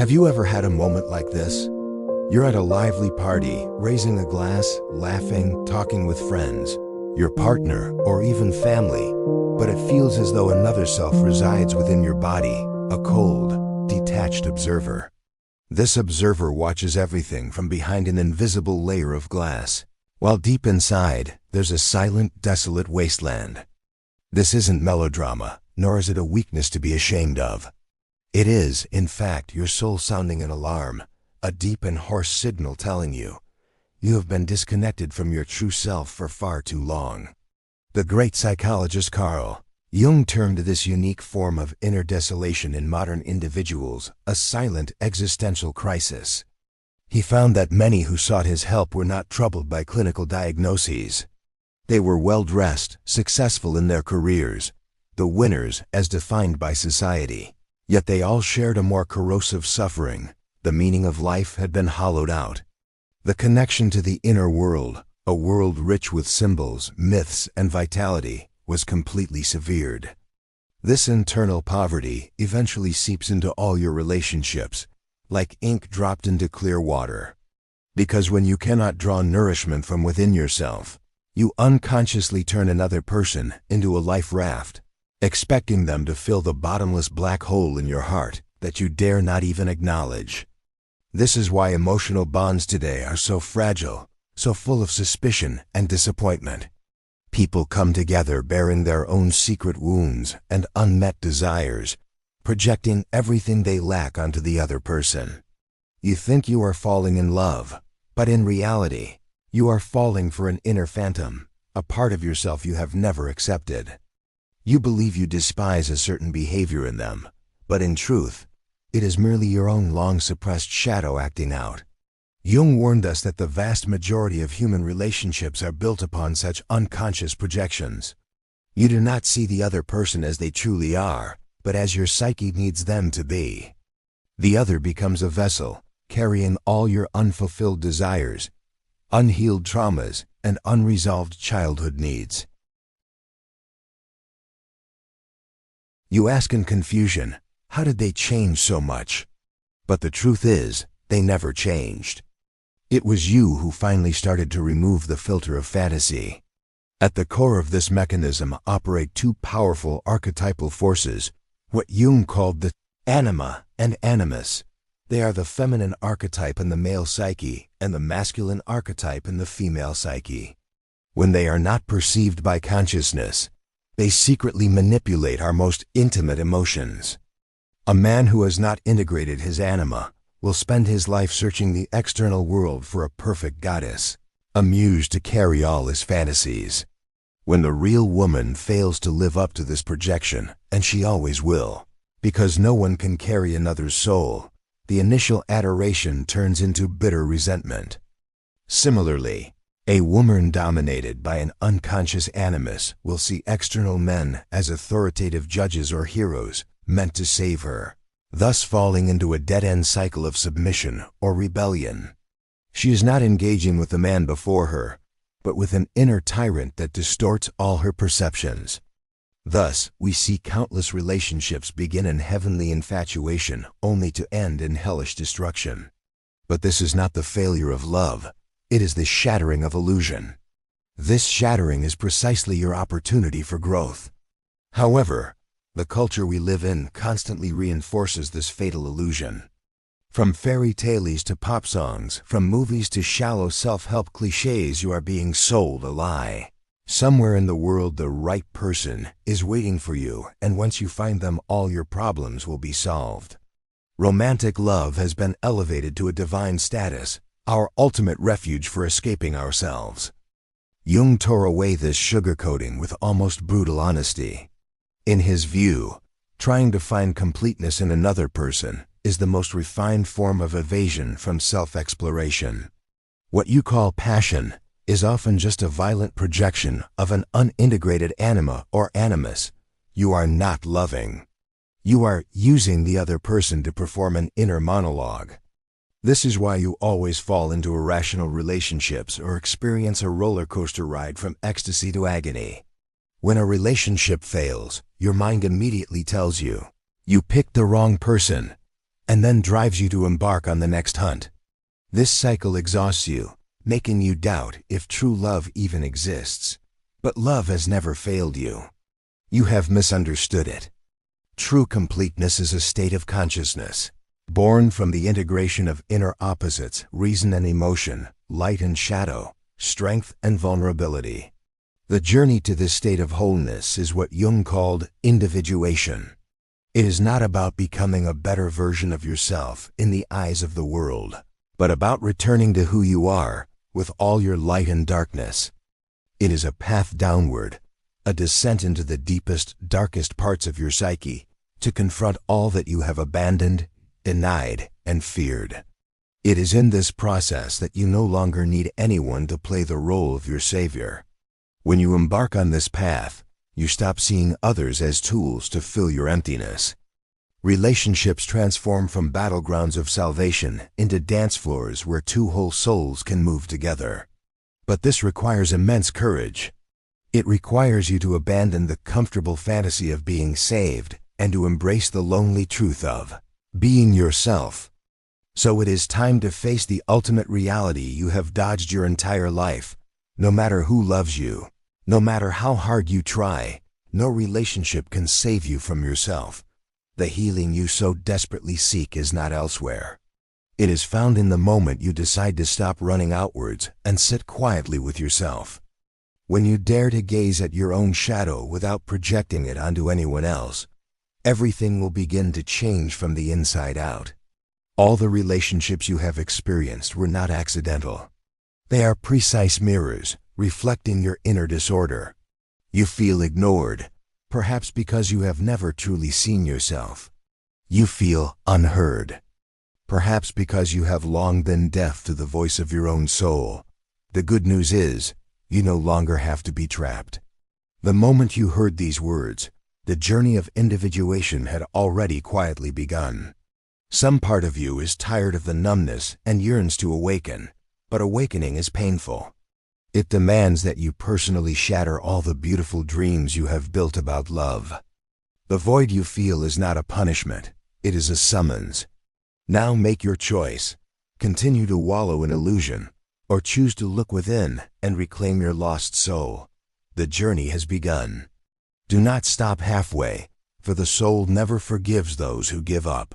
Have you ever had a moment like this? You're at a lively party, raising a glass, laughing, talking with friends, your partner, or even family, but it feels as though another self resides within your body, a cold, detached observer. This observer watches everything from behind an invisible layer of glass, while deep inside, there's a silent, desolate wasteland. This isn't melodrama, nor is it a weakness to be ashamed of. It is, in fact, your soul sounding an alarm, a deep and hoarse signal telling you, you have been disconnected from your true self for far too long. The great psychologist Carl Jung termed this unique form of inner desolation in modern individuals a silent existential crisis. He found that many who sought his help were not troubled by clinical diagnoses. They were well-dressed, successful in their careers, the winners as defined by society. Yet they all shared a more corrosive suffering. The meaning of life had been hollowed out. The connection to the inner world, a world rich with symbols, myths, and vitality, was completely severed. This internal poverty eventually seeps into all your relationships, like ink dropped into clear water. Because when you cannot draw nourishment from within yourself, you unconsciously turn another person into a life raft, expecting them to fill the bottomless black hole in your heart that you dare not even acknowledge. This is why emotional bonds today are so fragile, so full of suspicion and disappointment. People come together bearing their own secret wounds and unmet desires, projecting everything they lack onto the other person. You think you are falling in love, but in reality, you are falling for an inner phantom, a part of yourself you have never accepted. You believe you despise a certain behavior in them, but in truth, it is merely your own long-suppressed shadow acting out. Jung warned us that the vast majority of human relationships are built upon such unconscious projections. You do not see the other person as they truly are, but as your psyche needs them to be. The other becomes a vessel, carrying all your unfulfilled desires, unhealed traumas, and unresolved childhood needs. You ask in confusion, how did they change so much? But the truth is, they never changed. It was you who finally started to remove the filter of fantasy. At the core of this mechanism operate two powerful archetypal forces, what Jung called the Anima and Animus. They are the feminine archetype in the male psyche and the masculine archetype in the female psyche. When they are not perceived by consciousness, they secretly manipulate our most intimate emotions. A man who has not integrated his anima will spend his life searching the external world for a perfect goddess, a muse to carry all his fantasies. When the real woman fails to live up to this projection, and she always will, because no one can carry another's soul, the initial adoration turns into bitter resentment. Similarly, a woman dominated by an unconscious animus will see external men as authoritative judges or heroes meant to save her, thus falling into a dead-end cycle of submission or rebellion. She is not engaging with the man before her, but with an inner tyrant that distorts all her perceptions. Thus, we see countless relationships begin in heavenly infatuation only to end in hellish destruction. But this is not the failure of love. It is the shattering of illusion. This shattering is precisely your opportunity for growth. However, the culture we live in constantly reinforces this fatal illusion. From fairy tales to pop songs, from movies to shallow self-help cliches, you are being sold a lie. Somewhere in the world, the right person is waiting for you, and once you find them, all your problems will be solved. Romantic love has been elevated to a divine status, our ultimate refuge for escaping ourselves. Jung tore away this sugarcoating with almost brutal honesty. In his view, trying to find completeness in another person is the most refined form of evasion from self-exploration. What you call passion is often just a violent projection of an unintegrated anima or animus. You are not loving. You are using the other person to perform an inner monologue. This is why you always fall into irrational relationships or experience a roller coaster ride from ecstasy to agony. When a relationship fails, your mind immediately tells you, you picked the wrong person. and then drives you to embark on the next hunt. This cycle exhausts you, making you doubt if true love even exists. But love has never failed you. You have misunderstood it. True completeness is a state of consciousness, born from the integration of inner opposites, reason and emotion, light and shadow, strength and vulnerability. The journey to this state of wholeness is what Jung called individuation. It is not about becoming a better version of yourself in the eyes of the world, but about returning to who you are with all your light and darkness. It is a path downward, a descent into the deepest, darkest parts of your psyche to confront all that you have abandoned, denied, and feared. It is in this process that you no longer need anyone to play the role of your savior. When you embark on this path, you stop seeing others as tools to fill your emptiness. Relationships transform from battlegrounds of salvation into dance floors where two whole souls can move together. But this requires immense courage. It requires you to abandon the comfortable fantasy of being saved and to embrace the lonely truth of being yourself. So it is time to face the ultimate reality you have dodged your entire life. No matter who loves you, no matter how hard you try, no relationship can save you from yourself. The healing you so desperately seek is not elsewhere. It is found in the moment you decide to stop running outwards and sit quietly with yourself. When you dare to gaze at your own shadow without projecting it onto anyone else, everything will begin to change from the inside out. All the relationships you have experienced were not accidental. They are precise mirrors, reflecting your inner disorder. You feel ignored, perhaps because you have never truly seen yourself. You feel unheard, perhaps because you have long been deaf to the voice of your own soul. The good news is, you no longer have to be trapped. The moment you heard these words, the journey of individuation had already quietly begun. Some part of you is tired of the numbness and yearns to awaken, but awakening is painful. It demands that you personally shatter all the beautiful dreams you have built about love. The void you feel is not a punishment, it is a summons. Now make your choice. Continue to wallow in illusion, or choose to look within and reclaim your lost soul. The journey has begun. Do not stop halfway, for the soul never forgives those who give up.